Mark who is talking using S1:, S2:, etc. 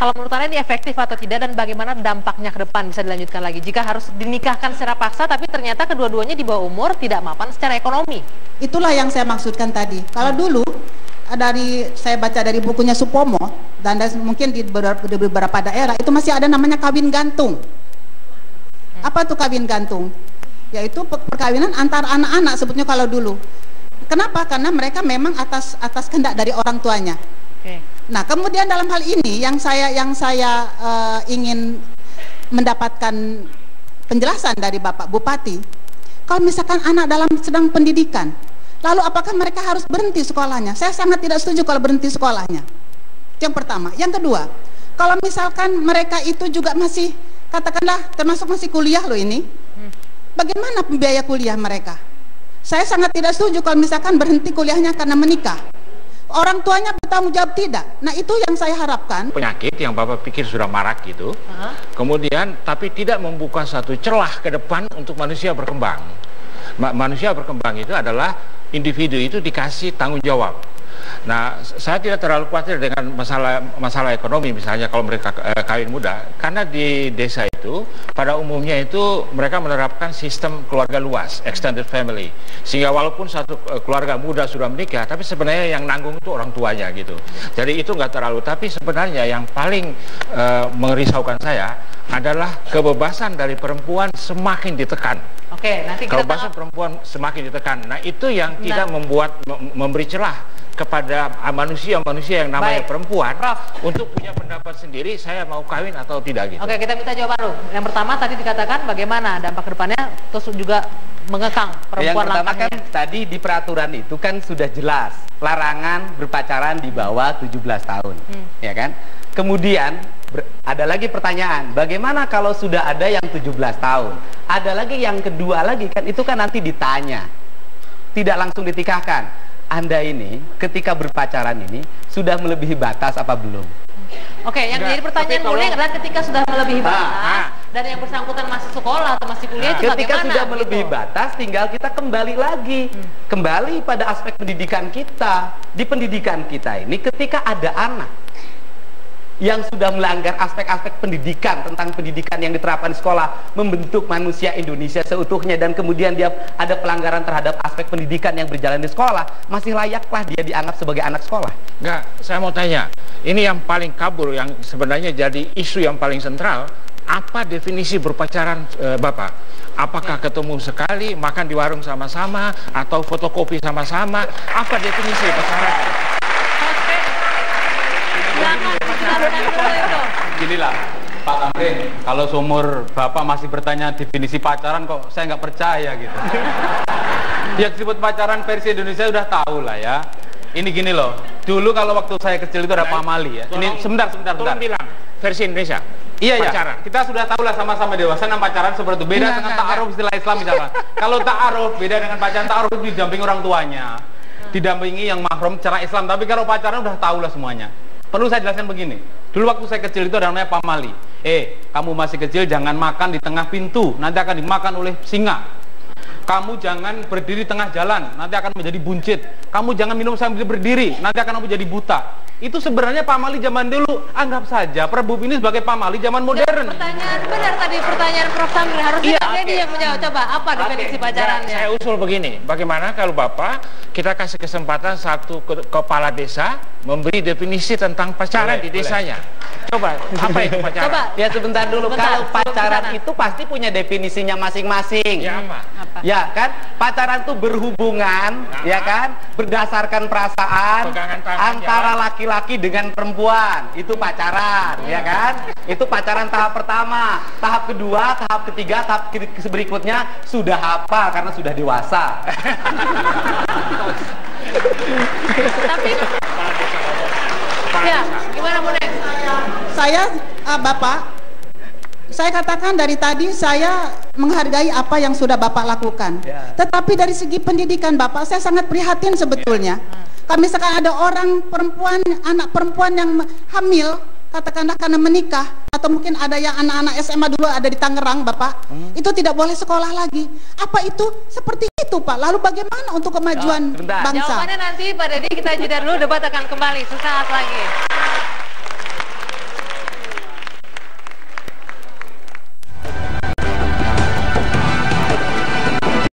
S1: Kalau menurut Anda ini efektif atau tidak, dan bagaimana dampaknya ke depan bisa dilanjutkan lagi jika harus dinikahkan secara paksa tapi ternyata kedua-duanya di bawah umur, tidak mapan secara ekonomi?
S2: Itulah yang saya maksudkan tadi. Kalau dulu saya baca dari bukunya Supomo, dan mungkin di beberapa daerah itu masih ada namanya kawin gantung. Apa tuh kawin gantung? Yaitu perkawinan antar anak-anak sebetulnya kalau dulu. Kenapa? Karena mereka memang atas kehendak dari orang tuanya. Nah, kemudian dalam hal ini yang saya ingin mendapatkan penjelasan dari Bapak Bupati, kalau misalkan anak sedang pendidikan, lalu apakah mereka harus berhenti sekolahnya? Saya sangat tidak setuju kalau berhenti sekolahnya. Yang pertama. Yang kedua, kalau misalkan mereka itu juga masih, katakanlah termasuk masih kuliah loh ini, bagaimana biaya kuliah mereka? Saya sangat tidak setuju kalau misalkan berhenti kuliahnya karena menikah. Orang tuanya bertanggung jawab tidak. Nah, itu yang saya harapkan.
S3: Penyakit yang Bapak pikir sudah marak gitu, kemudian tapi tidak membuka satu celah ke depan untuk manusia berkembang. Manusia berkembang itu adalah individu itu dikasih tanggung jawab. Nah, saya tidak terlalu khawatir dengan masalah ekonomi misalnya kalau mereka kawin muda, karena di desa itu pada umumnya itu mereka menerapkan sistem keluarga luas, extended family, sehingga walaupun satu keluarga muda sudah menikah, tapi sebenarnya yang nanggung itu orang tuanya gitu. Jadi itu nggak terlalu, tapi sebenarnya yang paling merisaukan saya adalah kebebasan dari perempuan semakin ditekan.
S1: Oke, nanti kita
S3: kebebasan perempuan semakin ditekan. Nah, itu yang tidak memberi celah kepada manusia-manusia yang namanya perempuan untuk punya pendapat sendiri, saya mau kawin atau tidak gitu.
S1: Oke, kita minta jawaban dulu. Yang pertama tadi dikatakan bagaimana dampak kedepannya, terus juga mengekang perempuan.
S4: Yang pertama kan tadi di peraturan itu kan sudah jelas larangan berpacaran di bawah 17 tahun, ya kan? Kemudian ada lagi pertanyaan, bagaimana kalau sudah ada yang 17 tahun? Ada lagi yang kedua lagi kan, itu kan nanti ditanya, tidak langsung ditikahkan. Anda ini ketika berpacaran ini sudah melebihi batas apa belum?
S1: Oke, yang jadi pertanyaan mulai adalah ketika sudah melebihi batas dan yang bersangkutan masih sekolah atau masih kuliah itu
S4: ketika
S1: bagaimana?
S4: Sudah melebihi batas, tinggal kita kembali lagi, kembali pada aspek pendidikan kita. Di pendidikan kita ini ketika ada anak yang sudah melanggar aspek-aspek pendidikan, tentang pendidikan yang diterapkan di sekolah, membentuk manusia Indonesia seutuhnya, dan kemudian dia ada pelanggaran terhadap aspek pendidikan yang berjalan di sekolah, masih layakkah dia dianggap sebagai anak sekolah?
S3: Enggak, saya mau tanya, ini yang paling kabur, yang sebenarnya jadi isu yang paling sentral, apa definisi berpacaran Bapak? Apakah ketemu sekali, makan di warung sama-sama, atau fotokopi sama-sama? Apa definisi pacaran?
S5: Ginilah Pak Tamrin, kalau seumur Bapak masih bertanya definisi pacaran, kok saya nggak percaya gitu. Yang disebut pacaran versi Indonesia udah tahu lah ya. Ini gini loh, dulu kalau waktu saya kecil itu ada pamali ya. Ini sebentar.
S3: Tolong bilang versi Indonesia.
S5: Iya
S3: pacaran.
S5: Ya, kita sudah tahu lah sama-sama dewasa nama pacaran seperti itu. Beda dengan ta'aruf istilah Islam misalnya. Kalau ta'aruf beda dengan pacaran, ta'aruf didampingi orang tuanya, didampingi yang mahram cara Islam. Tapi kalau pacaran udah tahu lah semuanya. Perlu saya jelaskan begini. Dulu waktu saya kecil itu ada namanya pamali. Kamu masih kecil jangan makan di tengah pintu, nanti akan dimakan oleh singa. Kamu jangan berdiri tengah jalan, nanti akan menjadi buncit. Kamu jangan minum sambil berdiri, nanti akan menjadi buta. Itu sebenarnya pamali zaman dulu. Anggap saja Prabu ini sebagai pamali zaman modern.
S1: Pertanyaan benar tadi, pertanyaan Prof. Tamrin, harusnya dia yang menjawab. Coba apa definisi pacarannya?
S3: Saya usul begini, bagaimana kalau Bapak kita kasih kesempatan satu kepala desa memberi definisi tentang pacaran di desanya. Coba, apa itu pacaran?
S4: Coba, ya sebentar dulu. Kalau pacaran itu pasti punya definisinya masing-masing.
S3: Ya apa?
S4: Ya kan, pacaran itu berhubungan, ya kan, berdasarkan perasaan antara laki-laki dengan perempuan. Itu pacaran, ya kan? Itu pacaran tahap pertama. Tahap kedua, tahap ketiga, tahap berikutnya sudah apa karena sudah dewasa.
S1: Tapi ya, gimana Munek?
S2: Saya, Bapak, saya katakan dari tadi saya menghargai apa yang sudah Bapak lakukan. Tetapi dari segi pendidikan Bapak, saya sangat prihatin sebetulnya. Kalau misalkan ada orang perempuan, anak perempuan yang hamil, katakanlah karena menikah, atau mungkin ada yang anak-anak SMA dulu ada di Tangerang, Bapak, itu tidak boleh sekolah lagi. Apa itu seperti itu, Pak? Lalu bagaimana untuk kemajuan bangsa?
S1: Jawabannya nanti Pak Dedi, kita jeda dulu, debat akan kembali sesaat lagi.